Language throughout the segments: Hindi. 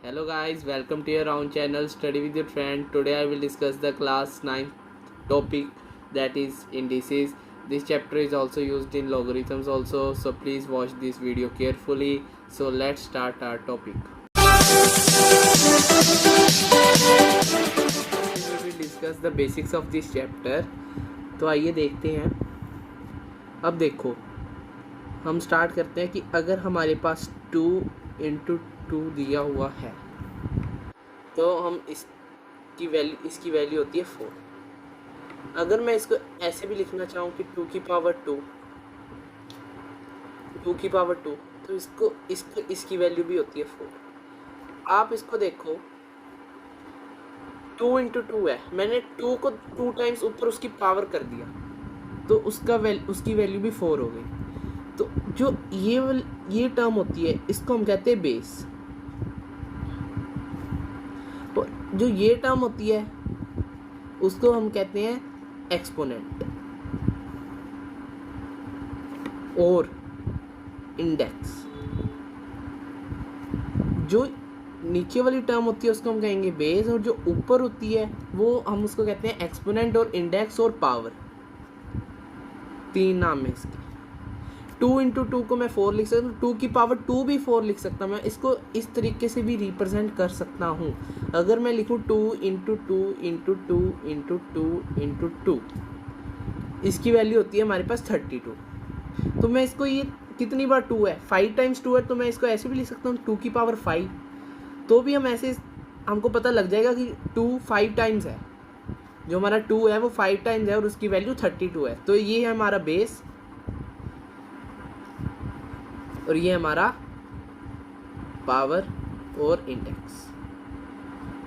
Hello guys, welcome to your own channel Study with your friend. Today I will discuss the class 9 topic, that is indices. This chapter is also used in logarithms also, so please watch this video carefully. So let's start our topic. We will discuss the basics of this chapter. तो आइए देखते हैं. अब देखो, हम स्टार्ट करते हैं कि अगर हमारे पास 2 इंटू 2 दिया हुआ है तो हम इसकी वैल्यू होती है 4. अगर मैं इसको ऐसे भी लिखना चाहूँ कि 2 की पावर 2 तो इसकी वैल्यू भी होती है 4. आप इसको देखो, 2 इंटू 2 है, मैंने 2 को 2 टाइम्स ऊपर उसकी पावर कर दिया तो उसकी वैल्यू भी 4 हो गई. तो जो ये टर्म होती है इसको हम कहते हैं बेस, और जो ये टर्म होती है उसको हम कहते हैं एक्सपोनेंट और इंडेक्स. जो नीचे वाली टर्म होती है उसको हम कहेंगे बेस, और जो ऊपर होती है वो हम उसको कहते हैं एक्सपोनेंट और इंडेक्स और पावर. 3 नाम है इसके. 2 इंटू 2 को मैं 4 लिख सकता हूँ, 2 की पावर 2 भी 4 लिख सकता हूँ. मैं इसको इस तरीके से भी रिप्रेजेंट कर सकता हूँ. अगर मैं लिखूँ 2 इंटू 2 इंटू 2 इंटू 2 इंटू 2, इसकी वैल्यू होती है हमारे पास 32. तो मैं इसको, ये कितनी बार 2 है, 5 टाइम्स 2 है, तो मैं इसको ऐसे भी लिख सकता हूँ 2 की पावर 5. तो भी हम ऐसे, हमको पता लग जाएगा कि 2 5 टाइम्स है. जो हमारा 2 है वो 5 टाइम्स है और उसकी वैल्यू 32 है. तो ये है हमारा बेस और ये हमारा पावर और इंडेक्स.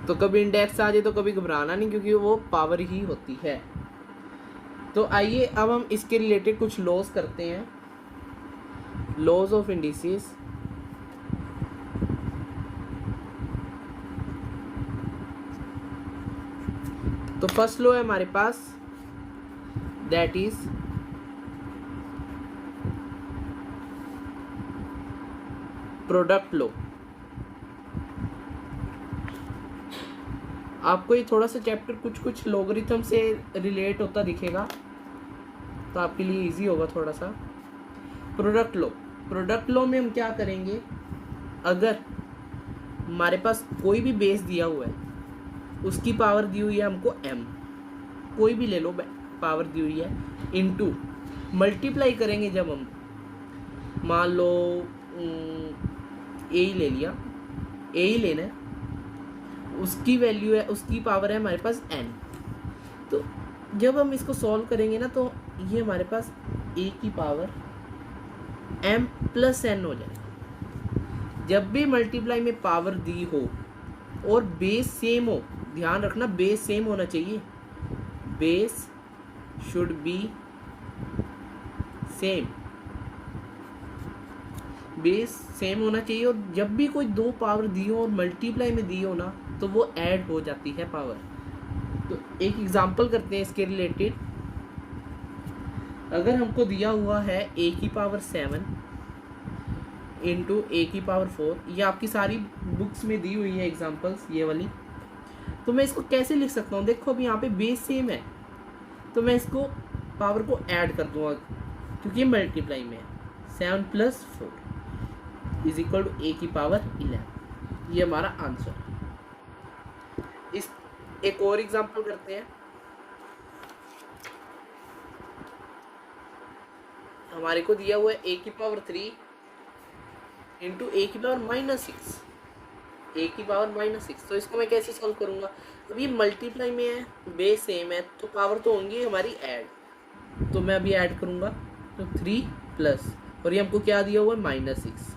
तो कभी इंडेक्स आ जाए तो कभी घबराना नहीं, क्योंकि वो पावर ही होती है. तो आइए अब हम इसके रिलेटेड कुछ लॉज करते हैं, लॉज ऑफ इंडिसेस. तो फर्स्ट लॉ है हमारे पास, दैट इज प्रोडक्ट लॉ. आपको ये थोड़ा सा चैप्टर कुछ लॉगरिथम से रिलेट होता दिखेगा, तो आपके लिए इजी होगा थोड़ा सा. प्रोडक्ट लॉ में हम क्या करेंगे, अगर हमारे पास कोई भी बेस दिया हुआ है, उसकी पावर दी हुई है हमको m, कोई भी ले लो, पावर दी हुई है, इनटू मल्टीप्लाई करेंगे. जब हम मान लो ए ही ले लिया, ए ही लेना है, उसकी वैल्यू है, उसकी पावर है हमारे पास n. तो जब हम इसको सॉल्व करेंगे ना, तो ये हमारे पास a की पावर m प्लस n हो जाएगा. जब भी मल्टीप्लाई में पावर दी हो और बेस सेम हो, ध्यान रखना बेस सेम होना चाहिए, base should be same, base same होना चाहिए. और जब भी कोई 2 पावर दी हो और मल्टीप्लाई में दी हो ना, तो वो ऐड हो जाती है पावर. तो एक एग्जांपल करते हैं इसके रिलेटेड. अगर हमको दिया हुआ है a की पावर 7 इंटू a की पावर 4, ये आपकी सारी बुक्स में दी हुई है एग्जांपल्स, ये वाली. तो मैं इसको कैसे लिख सकता हूँ, देखो अभी यहाँ पे बेस सेम है, तो मैं इसको पावर को ऐड कर दूंगा क्योंकि मल्टीप्लाई में है. 7 plus 4 is equal to a की पावर 11. ये हमारा आंसर. इस एक और एग्जांपल करते हैं. हमारे को दिया हुआ है a की पावर 3 इंटू a की पावर -6, a की पावर -6. तो इसको मैं कैसे सॉल्व करूंगा, अभी मल्टीप्लाई में है, बेस सेम है, तो पावर तो होंगी हमारी ऐड. तो मैं अभी ऐड करूंगा, तो 3 प्लस, और ये हमको क्या दिया हुआ है -6,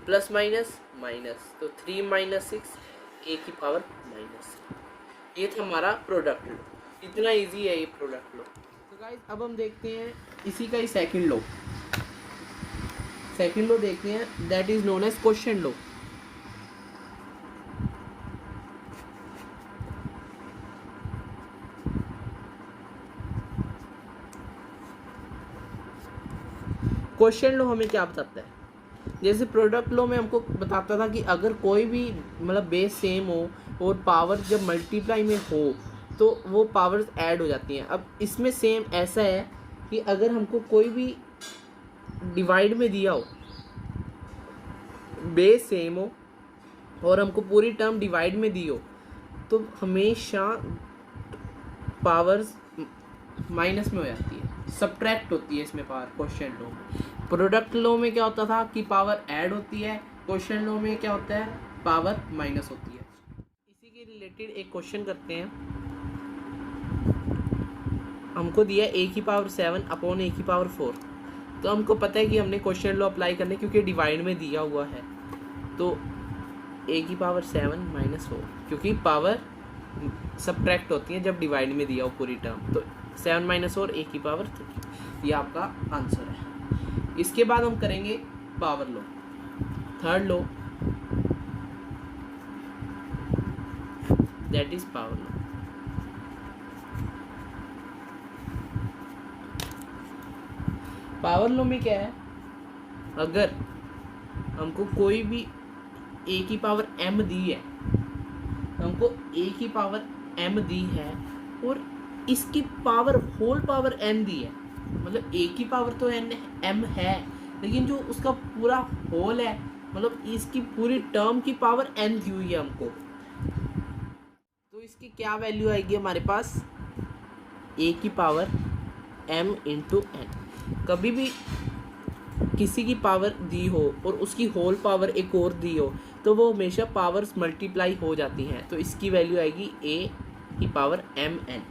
प्लस माइनस माइनस, तो 3 - 6 a की पावर -6. ये था हमारा प्रोडक्ट लो. इतना इजी है ये प्रोडक्ट लो. तो गाइस अब हम देखते हैं इसी का ही सेकंड लो. सेकंड लो देखते हैं, that is known as quotient law. Quotient law हमें क्या बताता है, जैसे प्रोडक्ट लॉ में हमको बताता था कि अगर कोई भी मतलब बेस सेम हो और पावर जब मल्टीप्लाई में हो तो वो पावर्स ऐड हो जाती हैं। अब इसमें सेम ऐसा है कि अगर हमको कोई भी डिवाइड में दिया हो, बेस सेम हो और हमको पूरी टर्म डिवाइड में दी हो, तो हमेशा पावर्स माइनस में हो जाती है, सब्ट्रैक्ट होती है इसमें पावर क्वेश्चन लॉ में। प्रोडक्ट लॉ में क्या होता था कि पावर ऐड होती है, क्वेश्चन लॉ में क्या होता है, पावर माइनस होती है। इसी के रिलेटेड एक क्वेश्चन करते हैं। हमको दिया a की पावर 7 अपॉन a की पावर 4। तो हमको पता है कि हमने क्वेश्चन लॉ अप्लाई करने क्योंकि डिवाइड में दिया हुआ है, तो a की पावर 7 माइनस 4, क्योंकि पावर सब्ट्रैक्ट होती है जब डिवाइड में दिया हो पूरी टर्म, तो 7 माइनस 4 a की पावर 3, ये आपका आंसर है। इसके बाद हम करेंगे power law, third law, that is power law. Power law में क्या है, अगर हमको कोई भी a की पावर m दी है, हमको a की पावर m दी है और इसकी पावर होल पावर n दी है, मतलब a की पावर तो n m है, लेकिन जो उसका पूरा होल है, मतलब इसकी पूरी टर्म की पावर n दी हुई है हमको, तो इसकी क्या वैल्यू आएगी हमारे पास, a की पावर m इंटू n। कभी भी किसी की पावर दी हो और उसकी होल पावर एक और दी हो तो वो हमेशा पावर्स मल्टीप्लाई हो जाती हैं, तो इसकी वैल्यू आएगी a की पावर mn।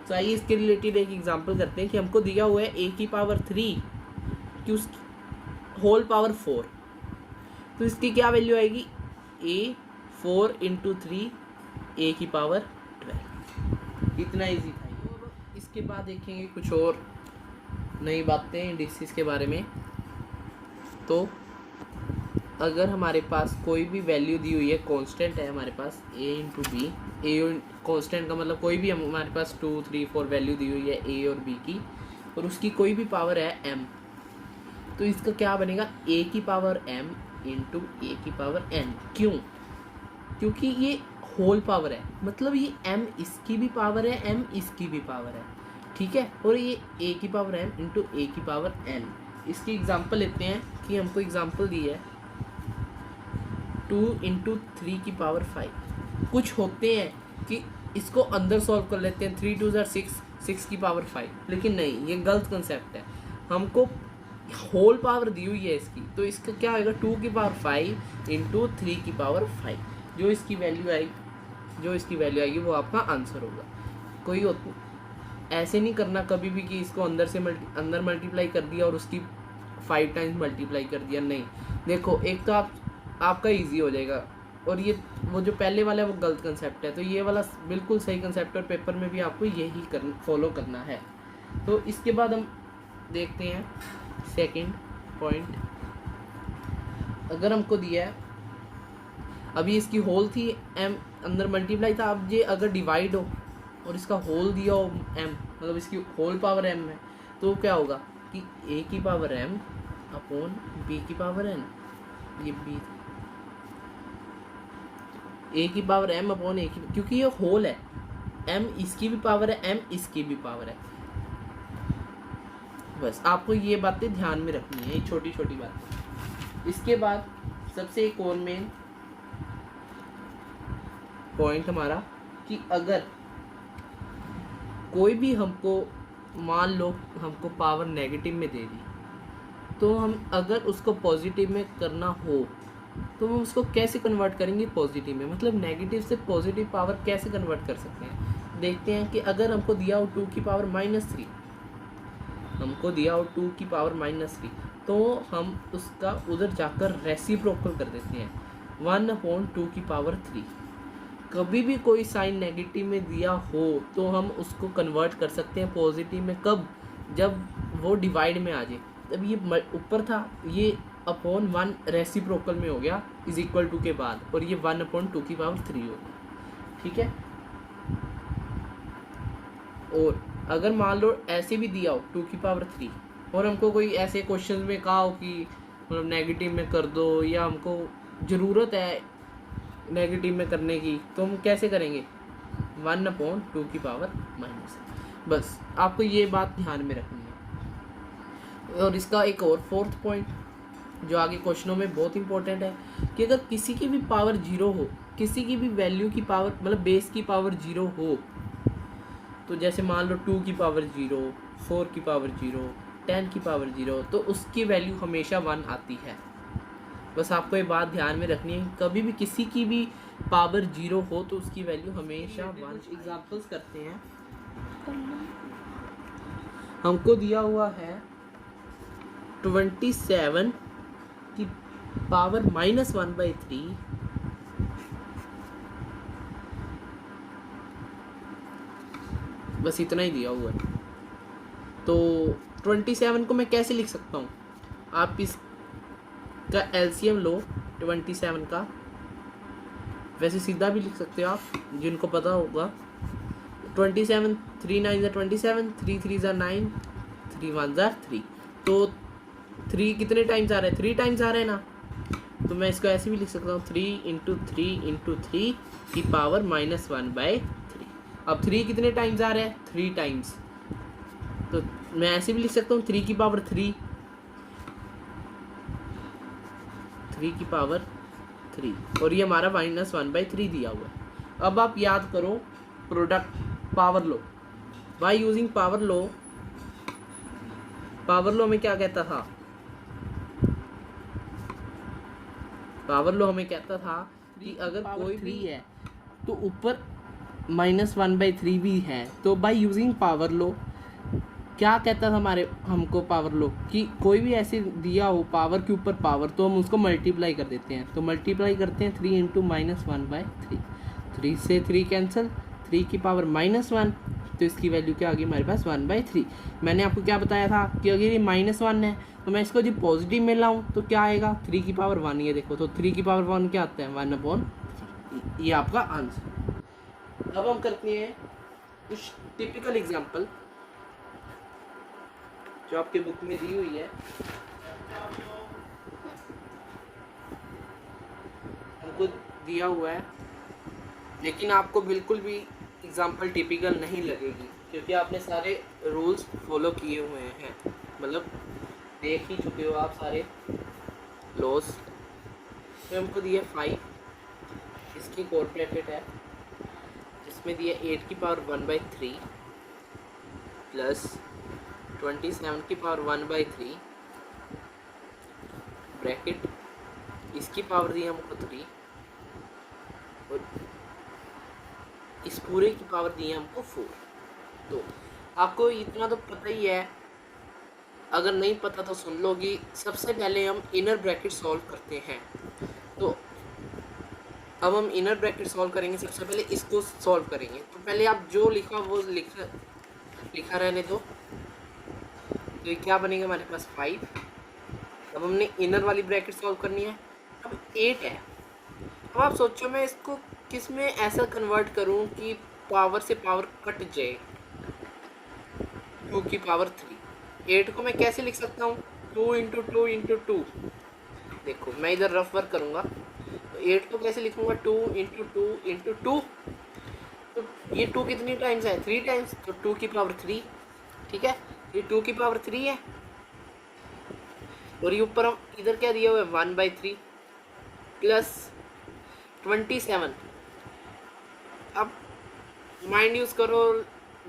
तो आइए इसके रिलेटेड एक एग्जांपल करते हैं कि हमको दिया हुआ है a की पावर 3 कि उसकी होल पावर 4, तो इसकी क्या वैल्यू आएगी, a 4 इंटू 3 a की पावर 12। इतना ईजी था। और इसके बाद देखेंगे कुछ और नई बातें इंडिसेस के बारे में। तो अगर हमारे पास कोई भी वैल्यू दी हुई है, कांस्टेंट है हमारे पास a into B, A constant का मतलब कोई भी हमारे पास 2 3 4 वैल्यू दी हुई है a और b की, और उसकी कोई भी पावर है m, तो इसका क्या बनेगा, a की पावर m इंटू a की पावर n। क्यों, क्योंकि ये होल पावर है, मतलब ये m इसकी भी पावर है, m इसकी भी पावर है, ठीक है, और ये a की पावर m इंटू a की पावर n। इसकी एग्जांपल लेते हैं कि हमको एग्जांपल दी है 2 इंटू 3 की पावर 5। कुछ होते हैं कि इसको अंदर सॉल्व कर लेते हैं, 3 2 6, 6 की पावर 5, लेकिन नहीं, ये गलत कंसेप्ट है। हमको होल पावर दी हुई है इसकी, तो इसका क्या आएगा, 2 की पावर 5 इंटू 3 की पावर 5। जो इसकी वैल्यू आएगी वो आपका आंसर होगा। कोई ऐसे नहीं करना कभी भी कि इसको अंदर से अंदर मल्टीप्लाई कर दिया और उसकी 5 टाइम्स मल्टीप्लाई कर दिया, नहीं। देखो, एक तो आपका इजी हो जाएगा, और ये वो जो पहले वाला है वो गलत कंसेप्ट है, तो ये वाला बिल्कुल सही कंसेप्ट है और पेपर में भी आपको यही फॉलो करना है। तो इसके बाद हम देखते हैं सेकंड पॉइंट। अगर हमको दिया है, अभी इसकी होल थी m, अंदर मल्टीप्लाई था, अब ये अगर डिवाइड हो और इसका होल दिया हो m, मतलब इसकी होल पावर m है, तो क्या होगा कि a की पावर m अपॉन b की पावर n, ये b, a की पावर m अपॉन a की, क्योंकि ये होल है, m इसकी भी पावर है, m इसकी भी पावर है। बस आपको ये बातें ध्यान में रखनी है, ये छोटी छोटी बातें। इसके बाद सबसे एक और मेन पॉइंट हमारा कि अगर कोई भी हमको, मान लो हमको पावर नेगेटिव में दे दी, तो हम अगर उसको पॉजिटिव में करना हो तो हम उसको कैसे कन्वर्ट करेंगे पॉजिटिव में, मतलब नेगेटिव से पॉजिटिव पावर कैसे कन्वर्ट कर सकते हैं। देखते हैं कि अगर हमको दिया हो 2 की पावर -3, हमको दिया हो 2 की पावर -3, तो हम उसका उधर जाकर रेसिप्रोकल कर देते हैं, 1/2 की पावर 3। कभी भी कोई साइन नेगेटिव में दिया हो तो हम उसको कन्वर्ट कर सकते हैं पॉजिटिव में, कब, जब वो डिवाइड में आ जाए। तब ये ऊपर था, ये अपॉन 1 रेसिप्रोकल में हो गया इज इक्वल टू के बाद, और ये 1/2 की पावर 3 हो गया, ठीक है। और अगर मान लो ऐसे भी दिया हो 2 की पावर 3, और हमको कोई ऐसे क्वेश्चन में कहा हो कि मतलब नेगेटिव में कर दो, या हमको ज़रूरत है नेगेटिव में करने की, तो हम कैसे करेंगे 1/2 की पावर माइनस। बस आपको ये बात ध्यान में रखनी है। और इसका एक और फोर्थ पॉइंट जो आगे क्वेश्चनों में बहुत इंपॉर्टेंट है कि अगर किसी की भी पावर 0 हो, किसी की भी वैल्यू की पावर मतलब बेस की पावर 0 हो, तो जैसे मान लो 2 की पावर 0, 4 की पावर 0, 10 की पावर 0, तो उसकी वैल्यू हमेशा 1 आती है। बस आपको ये बात ध्यान में रखनी है, कभी भी किसी की भी पावर 0 हो तो उसकी वैल्यू हमेशा 1। एग्जाम्पल्स करते हैं। हमको दिया हुआ है 27 की पावर -1/3 बस इतना ही दिया हुआ है। तो 27 को मैं कैसे लिख सकता हूँ? आप इसका एलसीएम लो 27 का, वैसे सीधा भी लिख सकते हो आप जिनको पता होगा। 27 3 9 27, 3 3 9, 3 1 3। तो 3 कितने टाइम्स आ रहे हैं? 3 टाइम्स आ रहे हैं ना, तो मैं इसको ऐसे भी लिख सकता हूँ 3 × 3 × 3 की पावर -1/3। अब 3 कितने टाइम्स आ रहे हैं? 3 टाइम्स, तो मैं ऐसे भी लिख सकता हूँ 3 की पावर 3, 3 की पावर 3, और ये हमारा -1/3 दिया हुआ है। अब आप याद करो product power law. By using power law में क्या कहता था? पावर लो हमें कहता था कि अगर कोई भी है तो ऊपर -1/3 भी है। तो बाय यूजिंग पावर लो क्या कहता था हमको पावर लो कि कोई भी ऐसे दिया हो पावर के ऊपर पावर, तो हम उसको मल्टीप्लाई कर देते हैं। तो मल्टीप्लाई करते हैं 3 × -1/3, 3 से 3 कैंसिल, 3 की पावर -1, तो इसकी वैल्यू क्या आ गई हमारे पास 1/3। मैंने आपको क्या बताया था कि अगर ये -1 है तो मैं इसको जब पॉजिटिव में लाऊं तो क्या आएगा? 3 की पावर 1, ये देखो, तो 3 की पावर 1 क्या आता है? 1/3। ये आपका आंसर। अब हम करते हैं कुछ टिपिकल एग्जाम्पल जो आपके बुक में दी हुई है। हमको दिया हुआ है, लेकिन आपको बिल्कुल भी एग्जाम्पल टिपिकल नहीं लगेगी क्योंकि आपने सारे रूल्स फॉलो किए हुए हैं, मतलब देख ही चुके हो आप सारे लॉस। तो हमको दिया 5, इसकी कोर ब्रैकेट है जिसमें दिया 8 की पावर 1/3 प्लस 27 की पावर 1/3 ब्रैकेट, इसकी पावर दी हमको 3, और इस पूरे की पावर दी है हमको 4। तो आपको इतना तो पता ही है, अगर नहीं पता तो सुन लो कि सबसे पहले हम इनर ब्रैकेट सॉल्व करते हैं। तो अब हम इनर ब्रैकेट सॉल्व करेंगे, सबसे पहले इसको सॉल्व करेंगे। तो पहले आप जो लिखा वो लिखा रहने दो। तो ये क्या बनेगा हमारे पास 5। अब हमने इनर वाली ब्रैकेट सॉल्व करनी है। अब 8 है। अब आप सोचो मैं इसको किस में ऐसा कन्वर्ट करूं कि पावर से पावर कट जाए। 2 की पावर 3, 8 को मैं कैसे लिख सकता हूँ? 2 × 2 × 2। देखो मैं इधर रफ वर्क करूँगा, तो 8 को कैसे लिखूँगा? 2 × 2 × 2। तो ये 2 कितनी टाइम्स है? 3 टाइम्स, तो 2 की पावर 3। ठीक है, ये 2 की पावर 3 है, और ये ऊपर हम इधर क्या दिया हुआ है? 1/3 प्लस 27। अब माइंड यूज़ करो,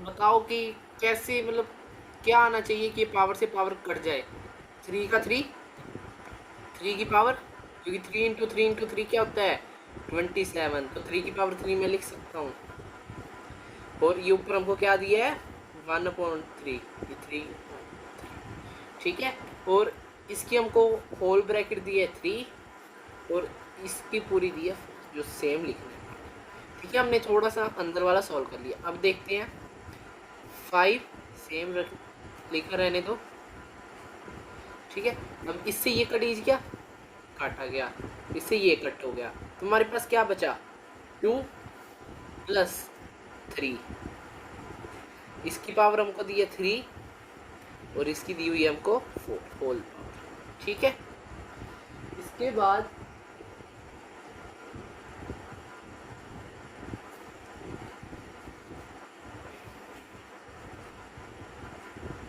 बताओ कि कैसे, मतलब क्या आना चाहिए कि पावर से पावर कट जाए। 3 का 3, 3 की पावर, क्योंकि 3 × 3 × 3 क्या होता है? 27। तो 3 की पावर 3 में लिख सकता हूँ, और ये ऊपर हमको क्या दिया है? 1/3, 3। ठीक है, और इसकी हमको होल ब्रैकेट दी है 3, और इसकी पूरी दी है जो सेम लिखना है। ठीक है, हमने थोड़ा सा अंदर वाला सॉल्व कर लिया। अब देखते हैं 5 सेम लिखा रहने दो। ठीक है, अब इससे ये कट गया, काटा गया, इससे ये कट हो गया, तो हमारे पास क्या बचा? 2 + 3। इसकी पावर हमको दी है 3, और इसकी दी हुई है हमको 4 होल पावर। ठीक है, उसके बाद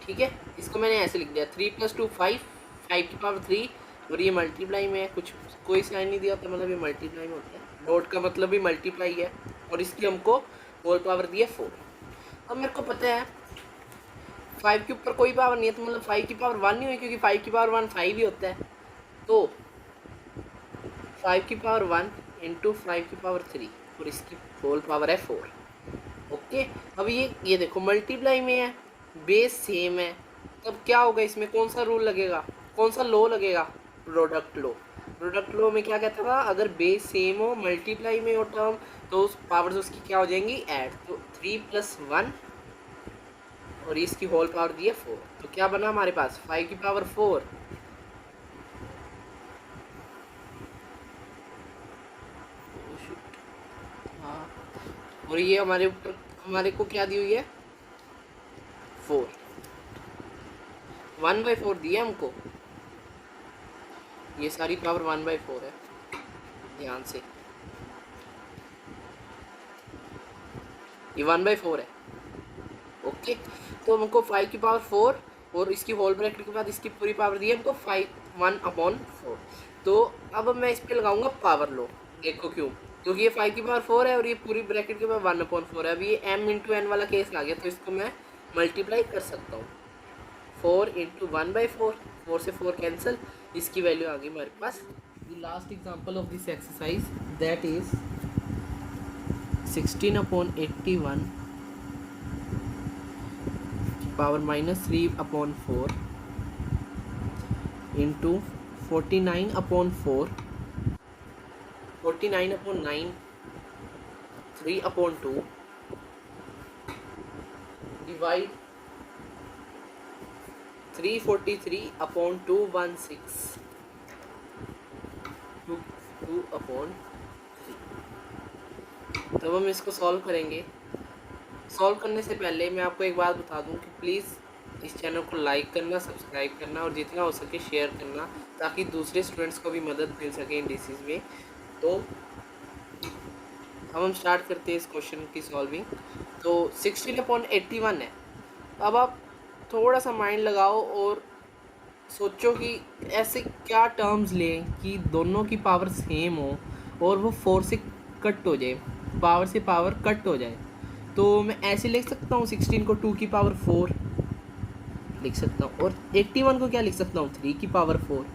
ठीक है, इसको मैंने ऐसे लिख दिया 3 + 2 5, 5 की पावर 3, और ये मल्टीप्लाई में है, कुछ कोई साइन नहीं दिया होता, मतलब ये मल्टीप्लाई में होता है, डॉट का मतलब भी मल्टीप्लाई है, और इसकी हमको होल पावर दी है 4। अब मेरे को पता है 5 के ऊपर कोई पावर नहीं है, तो मतलब 5 की पावर 1 नहीं हुई, क्योंकि 5 की पावर 1 5 ही होता है, तो 5 की पावर 1 इंटू 5 की पावर 3, और इसकी होल पावर है 4। ओके, अब ये देखो मल्टीप्लाई में है, बेस सेम है, तब क्या होगा, इसमें कौन सा रूल लगेगा, कौन सा लॉ लगेगा, प्रोडक्ट लॉ। प्रोडक्ट लॉ में क्या कहता था, अगर बेस सेम हो, मल्टीप्लाई में हो टर्म, तो उस पावर्स उसकी क्या हो जाएंगी, ऐड। तो 3 + 1 और इसकी होल पावर दी है 4, तो क्या बना हमारे पास 5 की पावर 4 और ये हमारे ऊपर हमारे को क्या दी हुई है 4, 1/4 दिया हमको, ये सारी पावर 1/4 है, ध्यान से, ये 1/4 है। ओके, तो हमको 5 की पावर 4 और इसकी होल ब्रैकेट के बाद इसकी पूरी पावर दी है हमको 1/4। तो अब मैं इस पे लगाऊंगा पावर लो, देखो क्यों, क्योंकि ये 5 की पावर 4 है और ये पूरी ब्रैकेट के बाद 1/4 है। अभी ये m × n वाला केस आ गया, तो इसको मैं मल्टीप्लाई कर सकता हूँ, 4 × 1/4, 4 से 4 कैंसिल, इसकी वैल्यू आ गई हमारे पास। The last example of this exercise that is 16/81 power -3/4 into 49/4, 49/9, 3/2 divide 343/216, 2/3। तब हम इसको सॉल्व करेंगे। सॉल्व करने से पहले मैं आपको एक बात बता दूं कि प्लीज़ इस चैनल को लाइक करना, सब्सक्राइब करना और जितना हो सके शेयर करना, ताकि दूसरे स्टूडेंट्स को भी मदद मिल सके इंडिसेस में। तो हम स्टार्ट करते हैं इस क्वेश्चन की सॉल्विंग। तो 16/81 है। अब आप थोड़ा सा माइंड लगाओ और सोचो कि ऐसे क्या टर्म्स लें कि दोनों की पावर सेम हो और वो 4 से कट हो जाए, पावर से पावर कट हो जाए। तो मैं ऐसे लिख सकता हूँ 16 को 2 की पावर 4 लिख सकता हूँ, और 81 को क्या लिख सकता हूँ 3 की पावर 4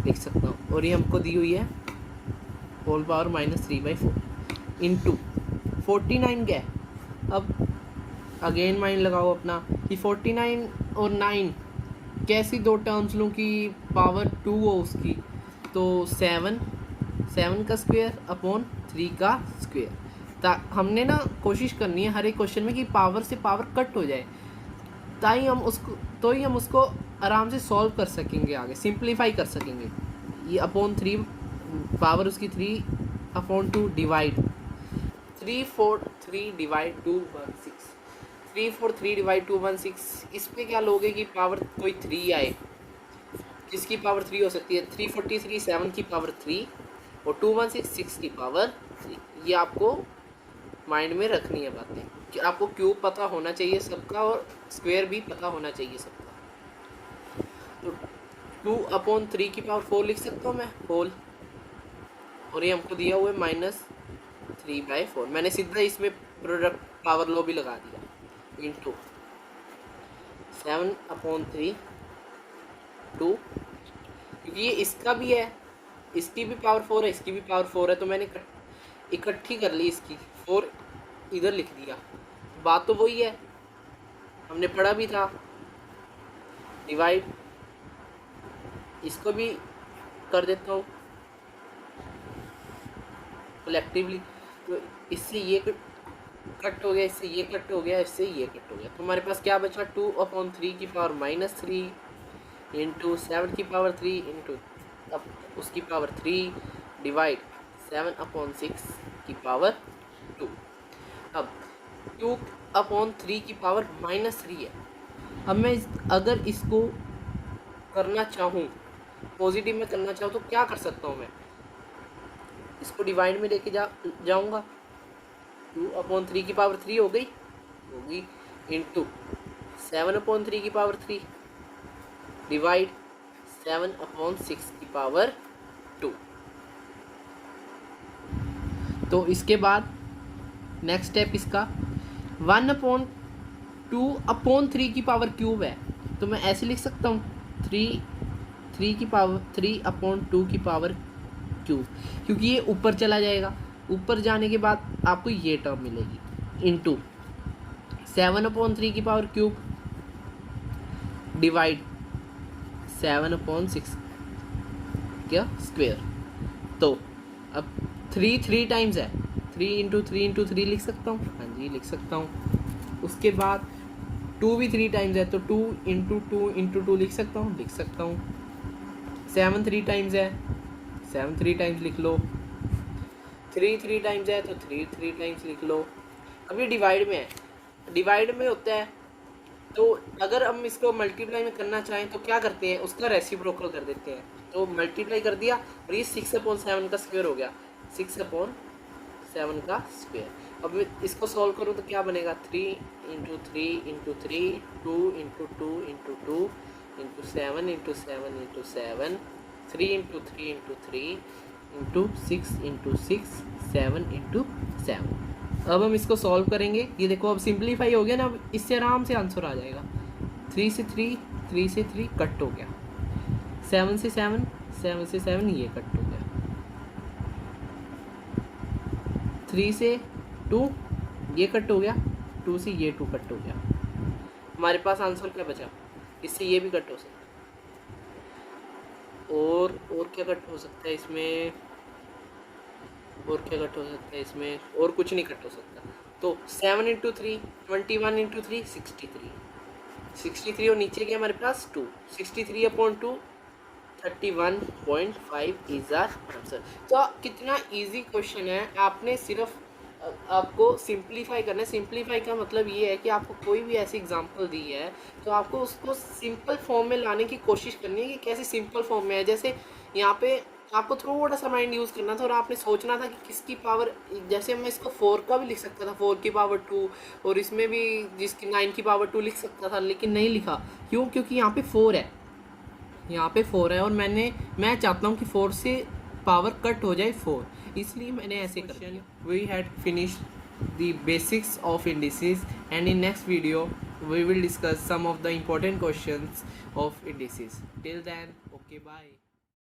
लिख सकता हूँ, और ये हमको दी हुई है होल पावर -3/4 इंटू 49 क्या है। अब अगेन माइंड लगाओ अपना कि 49 और 9 कैसी दो टर्म्स लूँ कि पावर 2 हो उसकी, तो 7 का स्क्वायर अपॉन 3 का स्क्वायर। हमने ना कोशिश करनी है हर एक क्वेश्चन में कि पावर से पावर कट हो जाए, तो ही हम उसको आराम से सॉल्व कर सकेंगे, आगे सिंप्लीफाई कर सकेंगे। ये अपॉन 3 पावर उसकी 3/2 डिवाइड 343 डिवाइड 216, 343 डिवाइड 216। इस पर क्या लोगे कि पावर कोई 3 आए, किसकी पावर 3 हो सकती है, 343 7 की पावर 3 और 216 6 की पावर 3। ये आपको माइंड में रखनी है बातें कि आपको क्यूब पता होना चाहिए सबका और स्क्वायर भी पता होना चाहिए सबका। तो 2/3 की पावर 4 लिख सकता हूँ मैं होल, और ये हमको दिया हुआ है -3/4। मैंने सीधा इसमें प्रोडक्ट पावर लॉ भी लगा दिया, इंटू 7/3 2, क्योंकि ये इसका भी है, इसकी भी पावर 4 है, इसकी भी पावर 4 है, तो मैंने इकट्ठी कर ली, इसकी 4 इधर लिख दिया। बात तो वही है, हमने पढ़ा भी था, डिवाइड इसको भी कर देता हूँ कलेक्टिवली, तो इससे ये कट हो गया, इससे ये कट हो गया, इससे ये कट हो गया, तो हमारे पास क्या बचा 2/3 की पावर -3 इंटू 7 की पावर 3 इंटू अब उसकी पावर 3 डिवाइड 7/6 की पावर 2। अब 2/3 की पावर -3 है। अब मैं अगर इसको करना चाहूँ पॉजिटिव में करना चाहूँ तो क्या कर सकता हूँ मैं, इसको डिवाइड में लेके जाऊँगा। 2/3 की पावर 3 होगी इंटू 7/3 की पावर 3 डिवाइड 7/6 की पावर 2। तो इसके बाद नेक्स्ट स्टेप इसका 1/2/3 की पावर क्यूब है, तो मैं ऐसे लिख सकता हूँ 3 की पावर 3/2 की पावर क्यूब, क्योंकि ये ऊपर चला जाएगा। ऊपर जाने के बाद आपको ये टर्म मिलेगी इंटू 7/3 की पावर क्यूब डिवाइड 7/6 क्या स्क्वेयर। तो अब 3 टाइम्स है, 3 लिख सकता हूँ, हाँ जी लिख सकता हूँ। उसके बाद 2 भी 3 टाइम्स है, तो 2 लिख सकता हूँ, 7 3 टाइम्स है, 7 3 टाइम्स लिख लो। 3 टाइम्स है तो 3 टाइम्स लिख लो। अब ये डिवाइड में है, डिवाइड में होता है, तो अगर हम इसको मल्टीप्लाई में करना चाहें तो क्या करते हैं, उसका रेसिप्रोकल कर देते हैं। तो मल्टीप्लाई कर दिया और ये 6/7 का स्क्वायर हो गया, 6/7 का स्क्वायर। अब मैं इसको सॉल्व करूँ तो क्या बनेगा, 3 × 3 × 3 2 × 2 × 2 × 7 × 7 × 7 3 × 3 × 3 × 6 × 6 7 × 7। अब हम इसको सॉल्व करेंगे, ये देखो अब सिंप्लीफाई हो गया ना, अब इससे आराम से आंसर आ जाएगा। 3 से 3 कट हो गया, 7 से 7 ये कट हो गया, 3 से 2 ये कट हो गया, 2 से ये 2 कट हो गया। हमारे पास आंसर क्या बचा, इससे ये भी कट हो सकता है, और क्या कट हो सकता है इसमें, और क्या कट हो सकता है इसमें, और कुछ नहीं कट हो सकता। तो 7 × 3 21 × 3 63 और नीचे क्या हमारे पास 2, 63/2 31.5 इज आर आंसर। तो कितना इजी क्वेश्चन है, आपने सिर्फ आपको सिंप्लीफाई करना है। सिंप्लीफाई का मतलब ये है कि आपको कोई भी ऐसी एग्जांपल दी है तो आपको उसको सिंपल फॉर्म में लाने की कोशिश करनी है कि कैसे सिंपल फॉर्म में है। जैसे यहाँ पे आपको थोड़ा सा माइंड यूज़ करना था और आपने सोचना था कि किसकी पावर, जैसे मैं इसको 4 का भी लिख सकता था, 4 की पावर 2, और इसमें भी जिसकी 9 की पावर 2 लिख सकता था, लेकिन नहीं लिखा। क्यों? क्योंकि यहाँ पे 4 है, यहाँ पे 4 है और मैं चाहता हूँ कि 4 से पावर कट हो जाए 4, इसलिए मैंने ऐसे कर दिया। We had finished the basics of indices and in next video we will discuss some of the important questions of indices. Till then okay bye.